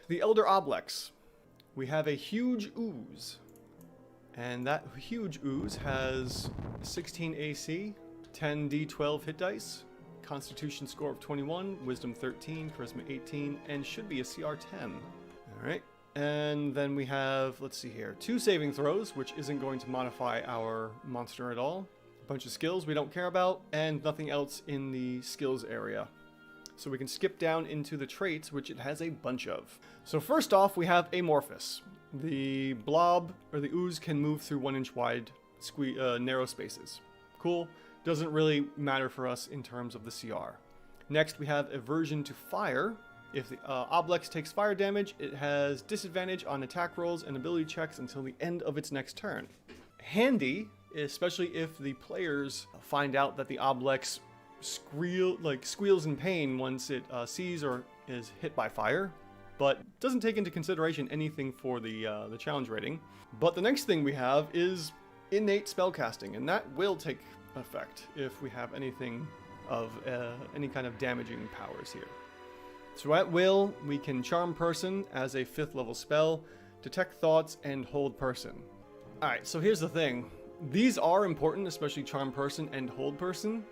the Elder Oblex. We have a huge ooze. And that huge ooze has 16 AC, 10 D12 hit dice, Constitution score of 21, Wisdom 13, Charisma 18, and should be a CR 10. Alright, and then we have, let's see here, 2 saving throws, which isn't going to modify our monster at all. A bunch of skills we don't care about, and nothing else in the skills area. So we can skip down into the traits, which it has a bunch of. So first off, we have Amorphous. The blob, or the ooze, can move through 1 inch wide narrow spaces. Cool. Doesn't really matter for us in terms of the CR. Next, we have Aversion to Fire. If the Oblex takes fire damage, it has disadvantage on attack rolls and ability checks until the end of its next turn. Handy, especially if the players find out that the Oblex squeals in pain once it sees or is hit by fire, but doesn't take into consideration anything for the challenge rating. But the next thing we have is innate spellcasting, and that will take effect if we have anything of any kind of damaging powers here. So at will, we can Charm Person as a 5th level spell, Detect Thoughts, and Hold Person. Alright, so here's the thing. These are important, especially Charm Person and Hold Person,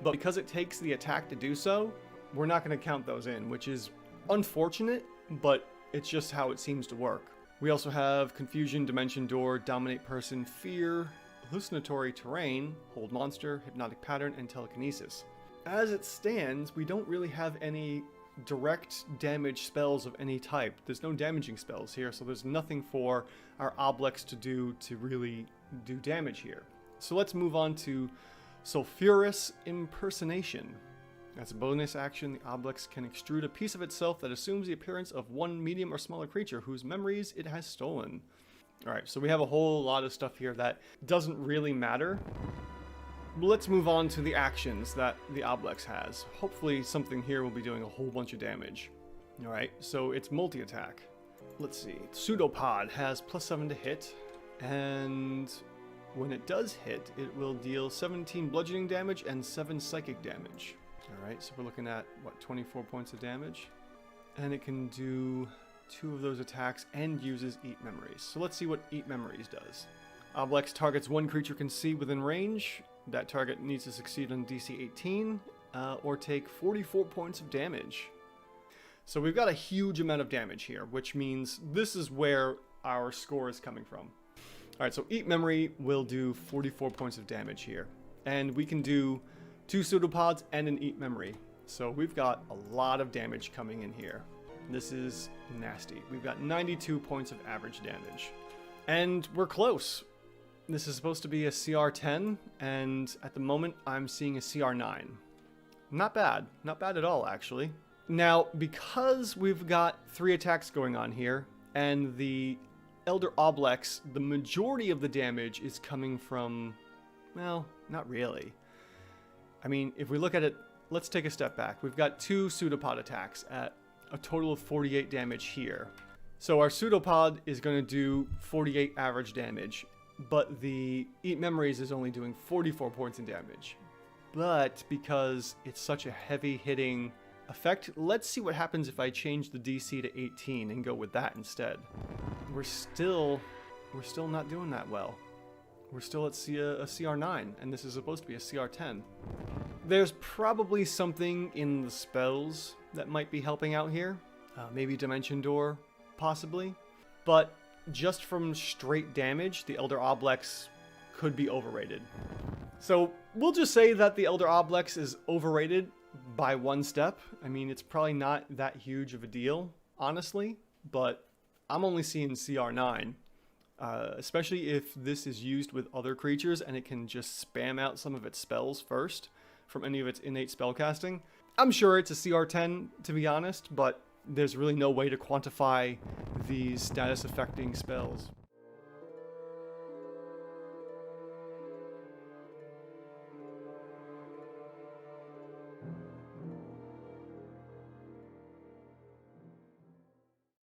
but because it takes the attack to do so, we're not going to count those in, which is unfortunate, but it's just how it seems to work. We also have Confusion, Dimension Door, Dominate Person, Fear, Hallucinatory Terrain, Hold Monster, Hypnotic Pattern, and Telekinesis. As it stands, we don't really have any direct damage spells of any type. There's no damaging spells here, so there's nothing for our Oblex to do to really do damage here. So let's move on to Sulphurous Impersonation. As a bonus action, the Oblex can extrude a piece of itself that assumes the appearance of one medium or smaller creature whose memories it has stolen. Alright, so we have a whole lot of stuff here that doesn't really matter. Let's move on to the actions that the Oblex has. Hopefully something here will be doing a whole bunch of damage. Alright, so it's multi-attack. Let's see. Pseudopod has +7 to hit, and when it does hit, it will deal 17 bludgeoning damage and 7 psychic damage. Alright, so we're looking at, what, 24 points of damage? And it can do 2 of those attacks and uses Eat Memories. So let's see what Eat Memories does. Oblex targets one creature can see within range. That target needs to succeed on DC 18 or take 44 points of damage. So we've got a huge amount of damage here, which means this is where our score is coming from. Alright, so Eat Memory will do 44 points of damage here. And we can do 2 pseudopods and an Eat Memory. So we've got a lot of damage coming in here. This is nasty. We've got 92 points of average damage. And we're close. This is supposed to be a CR 10, and at the moment I'm seeing a CR 9. Not bad. Not bad at all, actually. Now, because we've got 3 attacks going on here, and the Elder Oblex, the majority of the damage is coming from, well, not really. I mean, if we look at it, let's take a step back. We've got 2 pseudopod attacks at a total of 48 damage here. So our pseudopod is going to do 48 average damage, but the Eat Memories is only doing 44 points in damage. But because it's such a heavy hitting effect, let's see what happens if I change the DC to 18 and go with that instead. We're still not doing that well. We're still at a CR 9, and this is supposed to be a CR 10. There's probably something in the spells that might be helping out here. Maybe Dimension Door, possibly. But just from straight damage, the Elder Oblex could be overrated. So we'll just say that the Elder Oblex is overrated by 1 step. I mean, it's probably not that huge of a deal, honestly, but I'm only seeing CR 9. Especially if this is used with other creatures and it can just spam out some of its spells first from any of its innate spellcasting. I'm sure it's a CR 10, to be honest, but there's really no way to quantify these status affecting spells.